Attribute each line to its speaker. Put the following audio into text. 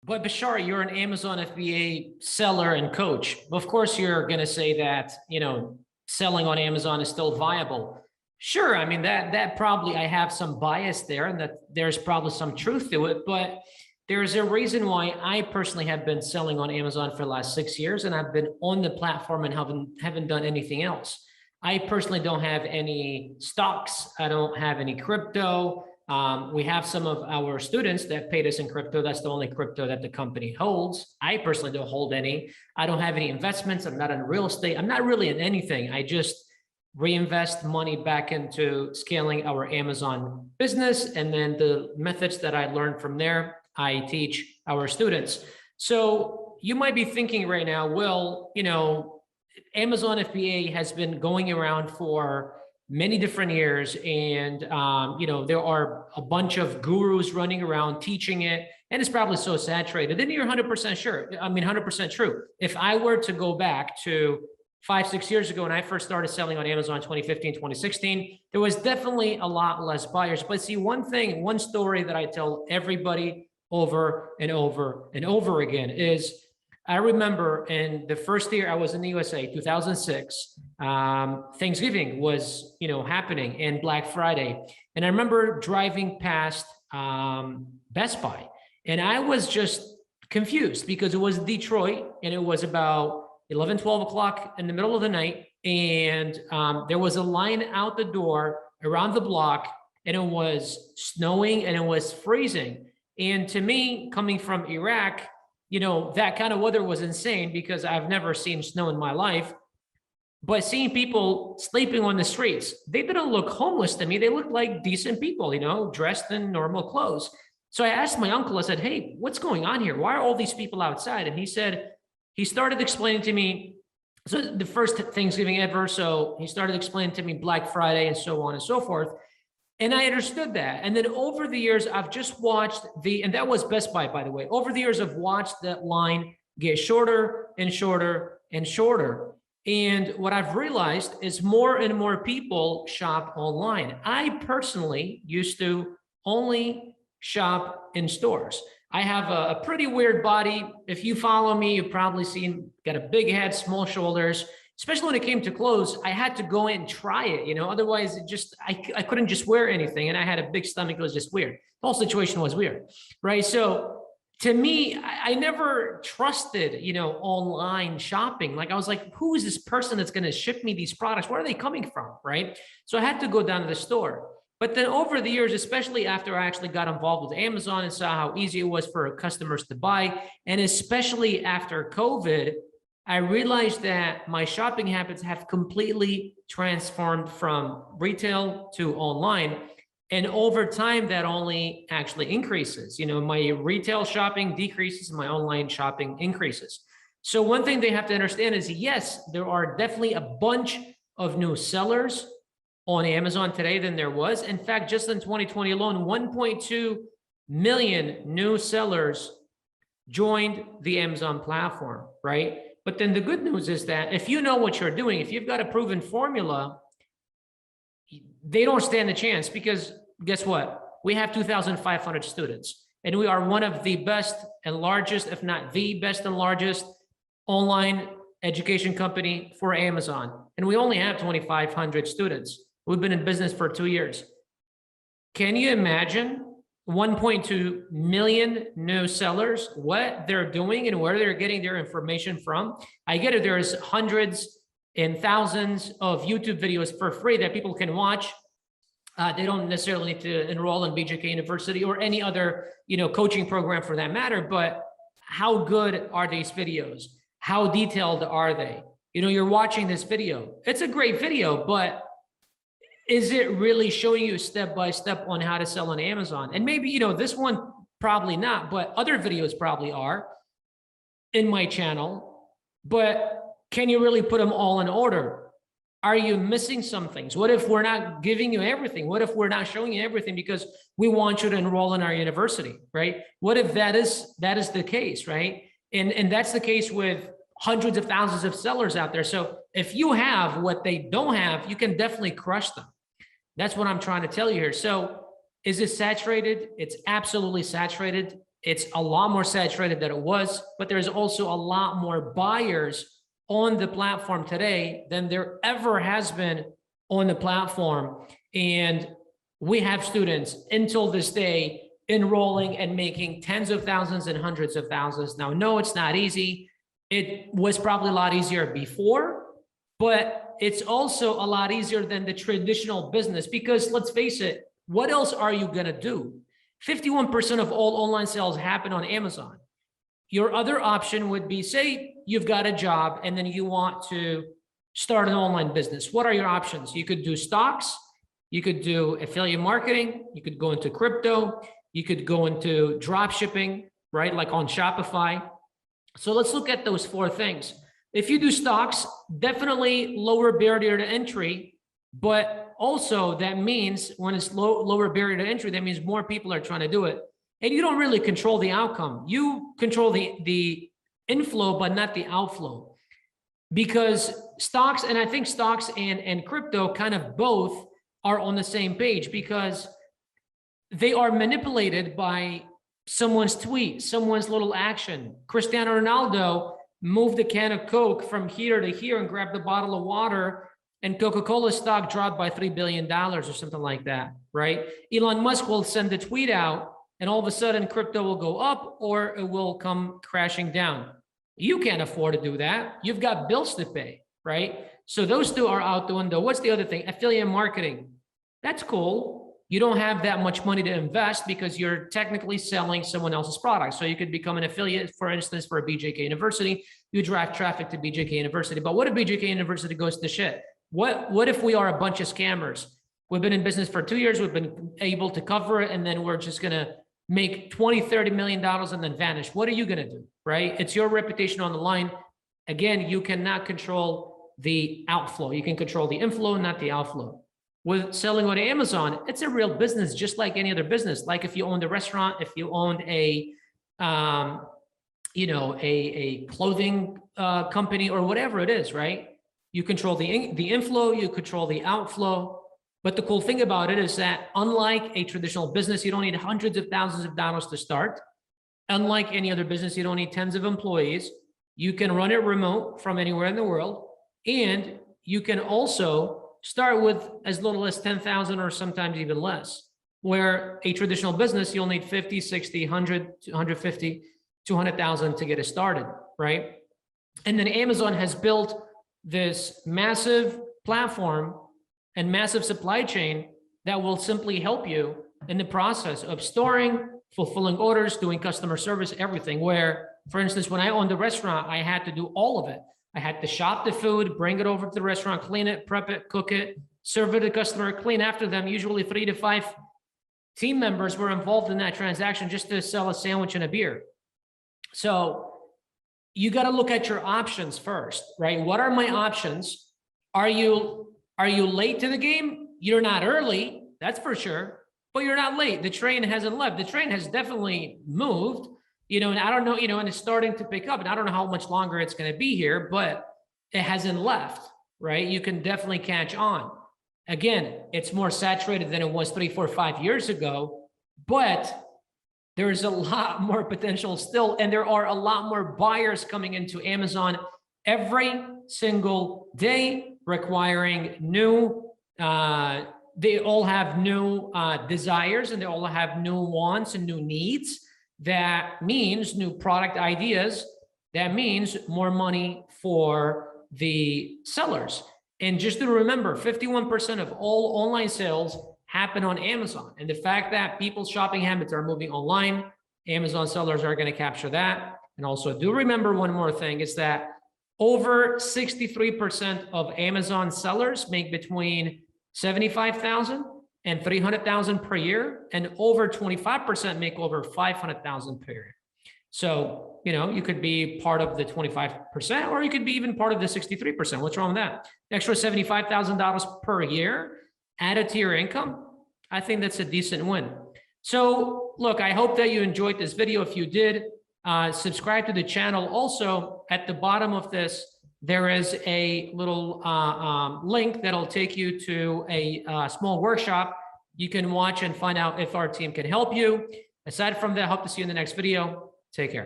Speaker 1: But Bashar, you're an Amazon FBA seller and coach. Of course, you're going to say that, selling on Amazon is still viable. Sure. I mean, that probably I have some bias there and that there's probably some truth to it, but there's a reason why I personally have been selling on Amazon for the last 6 years, and I've been on the platform and haven't done anything else. I personally don't have any stocks. I don't have any crypto. We have some of our students that paid us in crypto. That's the only crypto that the company holds. I personally don't hold any. I don't have any investments. I'm not in real estate. I'm not really in anything. I just reinvest money back into scaling our Amazon business. And then the methods that I learned from there, I teach our students. So you might be thinking right now, well, Amazon FBA has been going around for many different years, and there are a bunch of gurus running around teaching it, and it's probably so saturated. Then you're 100% sure. I mean, 100% true. If I were to go back to 5-6 years ago when I first started selling on Amazon, 2015, 2016, there was definitely a lot less buyers. But see, one story that I tell everybody over and over and over again is, I remember in the first year I was in the USA, 2006, Thanksgiving was, happening, and Black Friday. And I remember driving past Best Buy, and I was just confused because it was Detroit and it was about 11, 12 o'clock in the middle of the night. And there was a line out the door around the block, and it was snowing and it was freezing. And to me, coming from Iraq, that kind of weather was insane because I've never seen snow in my life. But seeing people sleeping on the streets, they didn't look homeless to me. They looked like decent people, dressed in normal clothes. So I asked my uncle, I said, hey, what's going on here? Why are all these people outside? And he started explaining to me, so the first Thanksgiving ever. So he started explaining to me Black Friday and so on and so forth. And I understood that. And then over the years, I've just watched and that was Best Buy, by the way. Over the years, I've watched that line get shorter and shorter and shorter. And what I've realized is more and more people shop online. I personally used to only shop in stores. I have a pretty weird body. If you follow me, you've probably seen, got a big head, small shoulders. Especially when it came to clothes, I had to go in and try it, otherwise I couldn't just wear anything. And I had a big stomach. It was just weird. The whole situation was weird, right? So to me, I never trusted, online shopping. Like I was like, who is this person that's going to ship me these products? Where are they coming from, right? So I had to go down to the store. But then over the years, especially after I actually got involved with Amazon and saw how easy it was for customers to buy, and especially after COVID, I realized that my shopping habits have completely transformed from retail to online. And over time, that only actually increases. My retail shopping decreases, my online shopping increases. So one thing they have to understand is, yes, there are definitely a bunch of new sellers on Amazon today than there was. In fact, just in 2020 alone, 1.2 million new sellers joined the Amazon platform, right? But then the good news is that if you know what you're doing, if you've got a proven formula, they don't stand a chance, because guess what? We have 2,500 students, and we are one of the best and largest, if not the best and largest online education company for Amazon. And we only have 2,500 students. We've been in business for 2 years. Can you imagine 1.2 million new sellers, what they're doing and where they're getting their information from? I get it. There's hundreds and thousands of YouTube videos for free that people can watch. They don't necessarily need to enroll in BJK University or any other, coaching program for that matter. But how good are these videos? How detailed are they? You're watching this video. It's a great video, but is it really showing you step by step on how to sell on Amazon? And maybe, this one probably not, but other videos probably are in my channel. But can you really put them all in order? Are you missing some things? What if we're not giving you everything? What if we're not showing you everything because we want you to enroll in our university, right? What if that is the case, right? And that's the case with hundreds of thousands of sellers out there. So if you have what they don't have, you can definitely crush them. That's what I'm trying to tell you here. So is it saturated? It's absolutely saturated. It's a lot more saturated than it was, but there's also a lot more buyers on the platform today than there ever has been on the platform. And we have students until this day enrolling and making tens of thousands and hundreds of thousands. Now, no, it's not easy. It was probably a lot easier before, but it's also a lot easier than the traditional business, because let's face it, what else are you going to do? 51% of all online sales happen on Amazon. Your other option would be, say you've got a job and then you want to start an online business. What are your options? You could do stocks, you could do affiliate marketing, you could go into crypto, you could go into drop shipping, right? Like on Shopify. So let's look at those four things. If you do stocks, definitely lower barrier to entry, but also that means when it's lower barrier to entry, that means more people are trying to do it. And you don't really control the outcome. You control the inflow, but not the outflow. Because stocks, and I think stocks and crypto kind of both are on the same page, because they are manipulated by someone's tweet, someone's little action. Cristiano Ronaldo moved a can of Coke from here to here and grabbed a bottle of water, and Coca-Cola stock dropped by $3 billion or something like that, right? Elon Musk will send a tweet out, and all of a sudden crypto will go up or it will come crashing down. You can't afford to do that. You've got bills to pay, right? So those two are out the window. What's the other thing? Affiliate marketing. That's cool. You don't have that much money to invest because you're technically selling someone else's product. So you could become an affiliate, for instance, for a BJK University. You drive traffic to BJK University. But what if BJK University goes to shit? What if we are a bunch of scammers? We've been in business for 2 years. We've been able to cover it, and then we're just going to make $20, $30 million and then vanish. What are you going to do, right? It's your reputation on the line. Again, you cannot control the outflow. You can control the inflow, not the outflow. With selling on Amazon, it's a real business, just like any other business. Like if you owned a restaurant, if you owned a clothing company or whatever it is, right? You control the inflow, you control the outflow. But the cool thing about it is that unlike a traditional business, you don't need hundreds of thousands of dollars to start. Unlike any other business, you don't need tens of employees. You can run it remote from anywhere in the world. And you can also start with as little as 10,000 or sometimes even less, where a traditional business, you'll need 50, 60, 100, 150, 200,000 to get it started, right? And then Amazon has built this massive platform and massive supply chain that will simply help you in the process of storing, fulfilling orders, doing customer service, everything. Where, for instance, when I owned a restaurant, I had to do all of it. I had to shop the food, bring it over to the restaurant, clean it, prep it, cook it, serve it to the customer, clean after them. Usually 3 to 5 team members were involved in that transaction just to sell a sandwich and a beer. So you got to look at your options first, right? What are my options? Are you late to the game? You're not early, that's for sure, but you're not late. The train hasn't left. The train has definitely moved, and I don't know, and it's starting to pick up, and I don't know how much longer it's going to be here, but it hasn't left, right? You can definitely catch on. Again, it's more saturated than it was 3, 4, 5 years ago, but there's a lot more potential still, and there are a lot more buyers coming into Amazon every single day, requiring new, they all have new desires, and they all have new wants and new needs. That means new product ideas. That means more money for the sellers. And just to remember, 51% of all online sales happen on Amazon. And the fact that people's shopping habits are moving online, Amazon sellers are going to capture that. And also do remember one more thing is that over 63% of Amazon sellers make between $75,000 and $300,000 per year, and over 25% make over $500,000 per year. So, you could be part of the 25%, or you could be even part of the 63%. What's wrong with that? Extra $75,000 per year added to your income. I think that's a decent win. So look, I hope that you enjoyed this video. If you did, subscribe to the channel. Also, at the bottom of this, there is a little link that'll take you to a small workshop. You can watch and find out if our team can help you. Aside from that, I hope to see you in the next video. Take care.